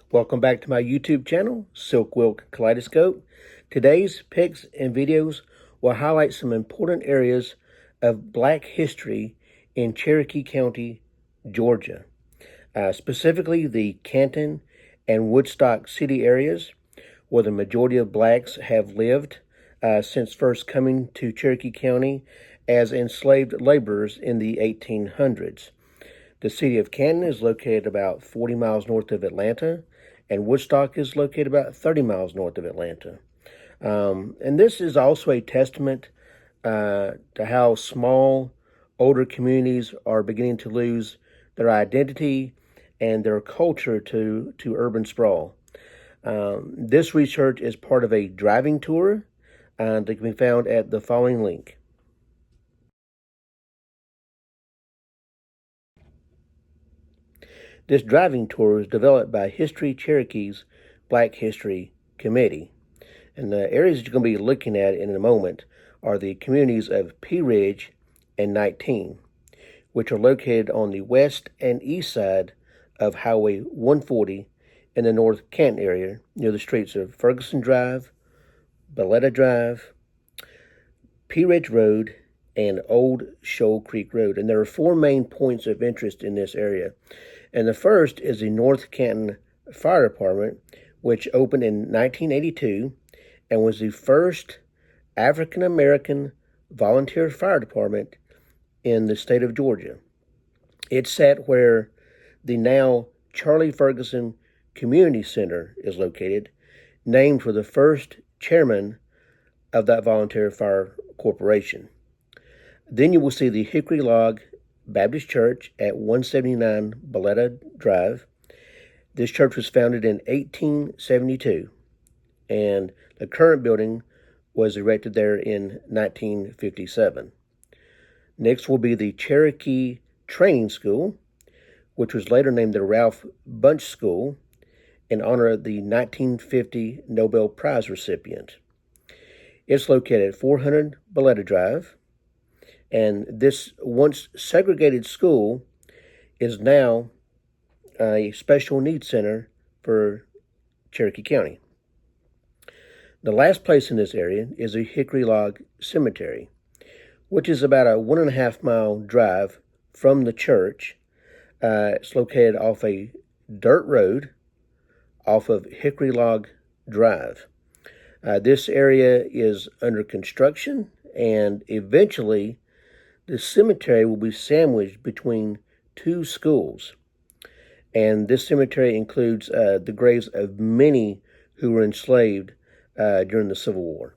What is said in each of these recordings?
Welcome back to my YouTube channel, Silk Wilk Kaleidoscope. Today's pics and videos will highlight some important areas of Black history in Cherokee County, Georgia. Specifically the Canton and Woodstock city areas where the majority of Blacks have lived since first coming to Cherokee County as enslaved laborers in the 1800s. The city of Canton is located about 40 miles north of Atlanta, and Woodstock is located about 30 miles north of Atlanta. And this is also a testament to how small, older communities are beginning to lose their identity and their culture to urban sprawl. This research is part of a driving tour that can be found at the following link. This driving tour was developed by History Cherokee's Black History Committee. And the areas that you're going to be looking at in a moment are the communities of Pea Ridge and 19, which are located on the west and east side of Highway 140 in the North Canton area, near the streets of Ferguson Drive, Balletta Drive, Pea Ridge Road, and Old Shoal Creek Road. And there are four main points of interest in this area. And the first is the North Canton Fire Department, which opened in 1982 and was the first African-American volunteer fire department in the state of Georgia. It sat where the now Charlie Ferguson Community Center is located, named for the first chairman of that volunteer fire corporation. Then you will see the Hickory Log Baptist Church at 179 Balletta Drive. This church was founded in 1872, and the current building was erected there in 1957. Next will be the Cherokee Training School, which was later named the Ralph Bunche School in honor of the 1950 Nobel Prize recipient. It's located at 400 Balletta Drive. And this once segregated school is now a special needs center for Cherokee County. The last place in this area is the Hickory Log Cemetery, which is about a 1.5 mile drive from the church. It's located off a dirt road off of Hickory Log Drive. This area is under construction, and eventually the cemetery will be sandwiched between two schools. And this cemetery includes the graves of many who were enslaved during the Civil War.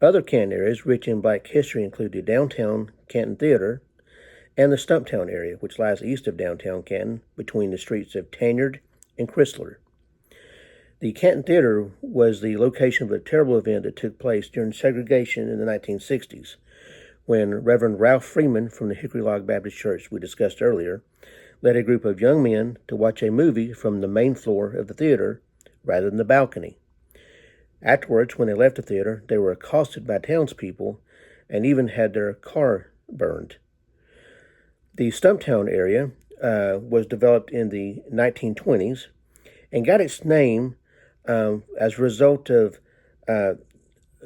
Other Canton areas rich in black history include the downtown Canton Theater and the Stumptown area, which lies east of downtown Canton between the streets of Tanyard and Chrysler. The Canton Theater was the location of a terrible event that took place during segregation in the 1960s, when Reverend Ralph Freeman from the Hickory Log Baptist Church we discussed earlier led a group of young men to watch a movie from the main floor of the theater rather than the balcony. Afterwards, when they left the theater, they were accosted by townspeople and even had their car burned. The Stumptown area was developed in the 1920s and got its name as a result of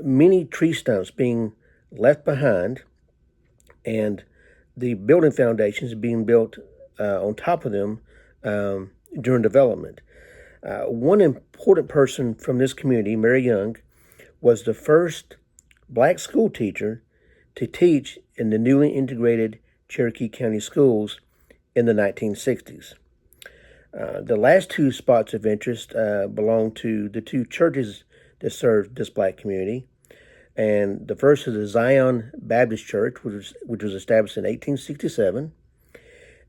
many tree stumps being left behind and the building foundations being built on top of them during development. One important person from this community, Mary Young, was the first black school teacher to teach in the newly integrated Cherokee County schools in the 1960s. The last two spots of interest belong to the two churches that served this black community. And the first is the Zion Baptist Church, which was established in 1867.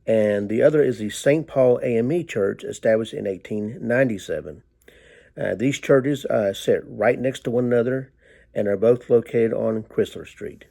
And the other is the St. Paul AME Church, established in 1897. These churches sit right next to one another and are both located on Chrysler Street.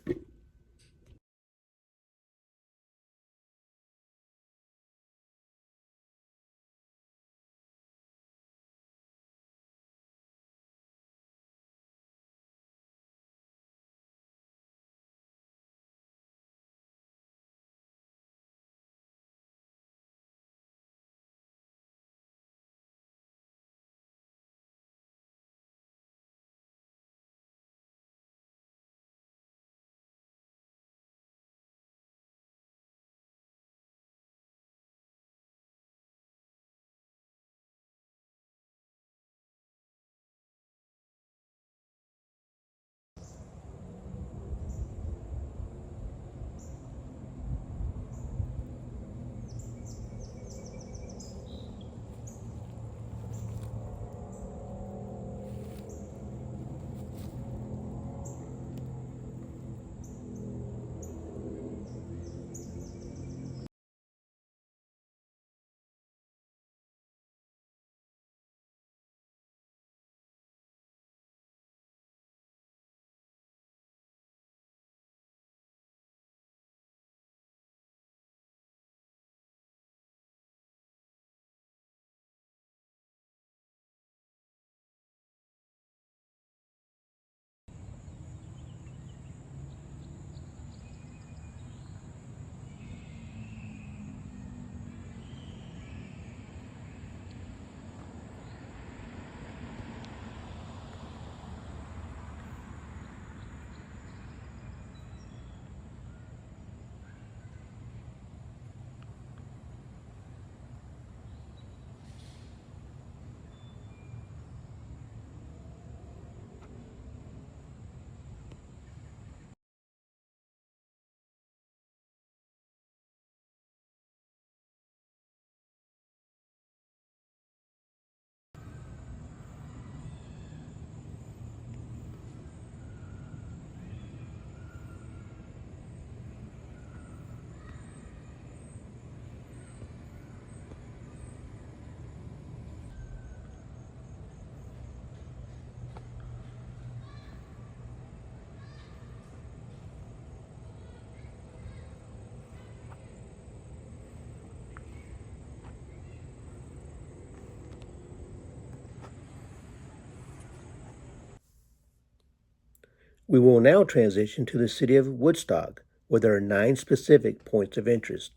We will now transition to the city of Woodstock, where there are 9 specific points of interest.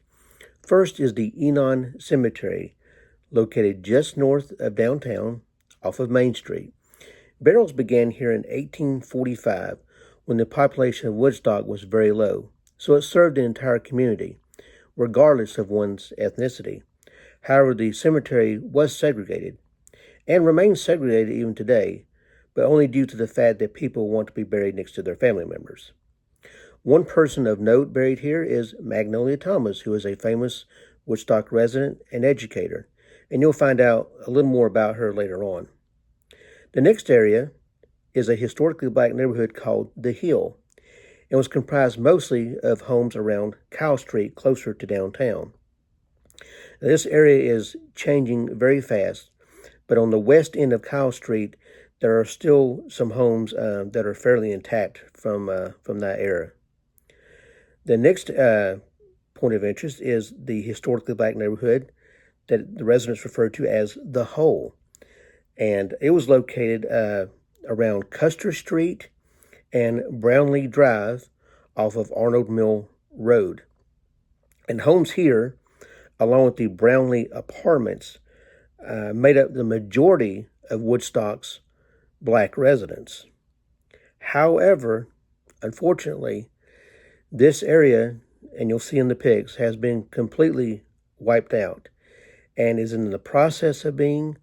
First is the Enon Cemetery, located just north of downtown, off of Main Street. Burials began here in 1845, when the population of Woodstock was very low, so it served the entire community, regardless of one's ethnicity. However, the cemetery was segregated, and remains segregated even today, but only due to the fact that people want to be buried next to their family members. One person of note buried here is Magnolia Thomas, who is a famous Woodstock resident and educator, and you'll find out a little more about her later on. The next area is a historically black neighborhood called The Hill and was comprised mostly of homes around Kyle Street, closer to downtown. Now, this area is changing very fast, but on the west end of Kyle Street, there are still some homes that are fairly intact from that era. The next point of interest is the historically black neighborhood that the residents refer to as The Hole. And it was located around Custer Street and Brownlee Drive off of Arnold Mill Road. And homes here, along with the Brownlee apartments, made up the majority of Woodstock's black residents. However, unfortunately, this area, and you'll see in the pics, has been completely wiped out and is in the process of being,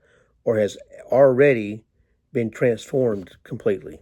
or has already been transformed completely.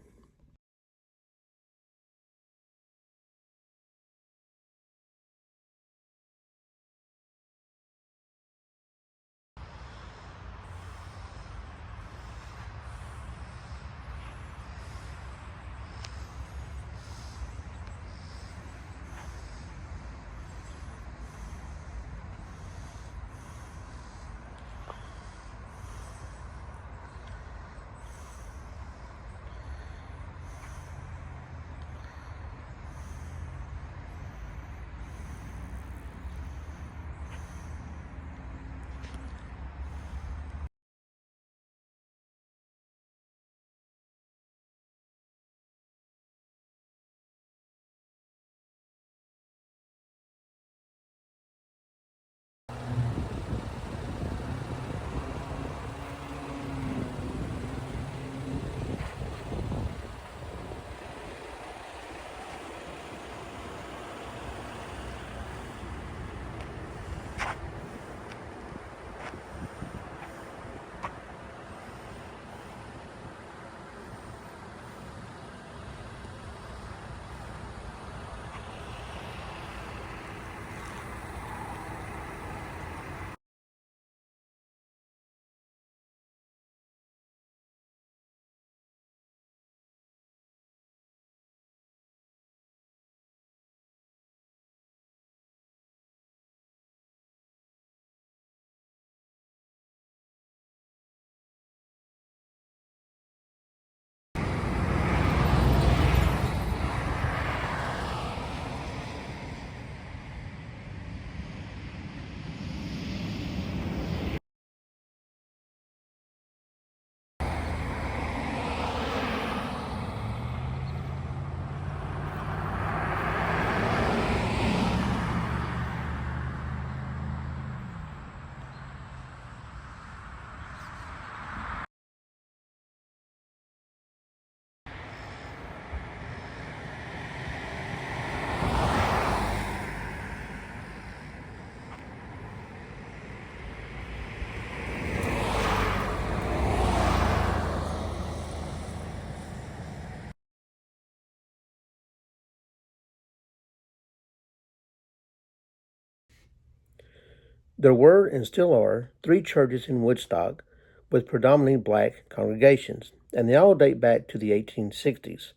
There were and still are 3 churches in Woodstock with predominantly black congregations, and they all date back to the 1860s.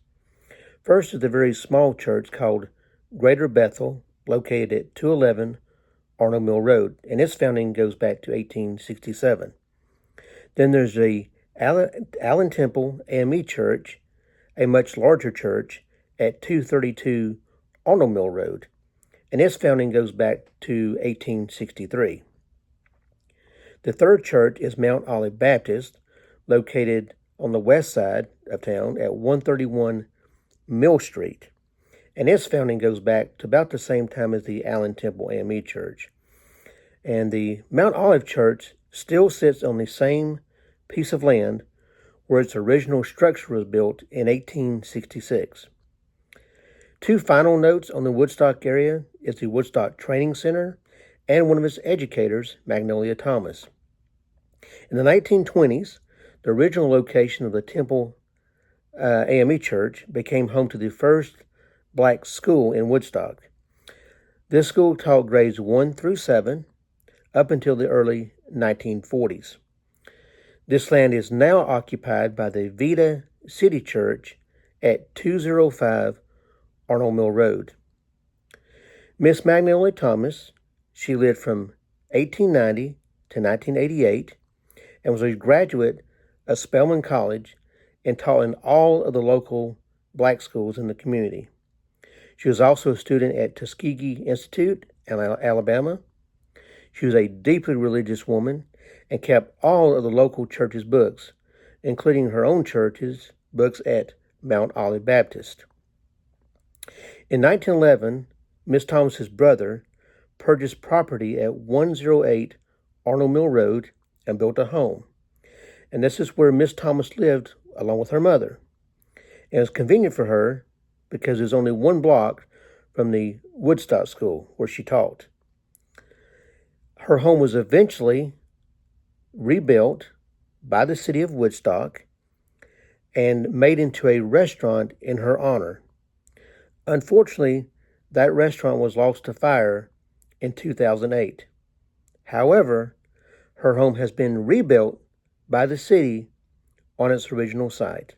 First is the very small church called Greater Bethel, located at 211 Arnold Mill Road, and its founding goes back to 1867. Then there's the Allen Temple AME Church, a much larger church at 232 Arnold Mill Road, and its founding goes back to 1863. The third church is Mount Olive Baptist, located on the west side of town at 131 Mill Street, and its founding goes back to about the same time as the Allen Temple AME Church. And the Mount Olive Church still sits on the same piece of land where its original structure was built in 1866. 2 final notes on the Woodstock area is the Woodstock Training Center and one of its educators, Magnolia Thomas. In the 1920s, the original location of the Temple AME Church became home to the first black school in Woodstock. This school taught grades 1 through 7 up until the early 1940s. This land is now occupied by the Vida City Church at 205 Arnold Mill Road. Miss Magnolia Thomas, she lived from 1890 to 1988 and was a graduate of Spelman College and taught in all of the local black schools in the community. She was also a student at Tuskegee Institute, Alabama. She was a deeply religious woman and kept all of the local church's books, including her own church's books at Mount Olive Baptist. In 1911, Miss Thomas's brother purchased property at 108 Arnold Mill Road and built a home. And this is where Miss Thomas lived along with her mother. And it was convenient for her because it was only one block from the Woodstock School where she taught. Her home was eventually rebuilt by the city of Woodstock and made into a restaurant in her honor. Unfortunately, that restaurant was lost to fire in 2008. However, her home has been rebuilt by the city on its original site.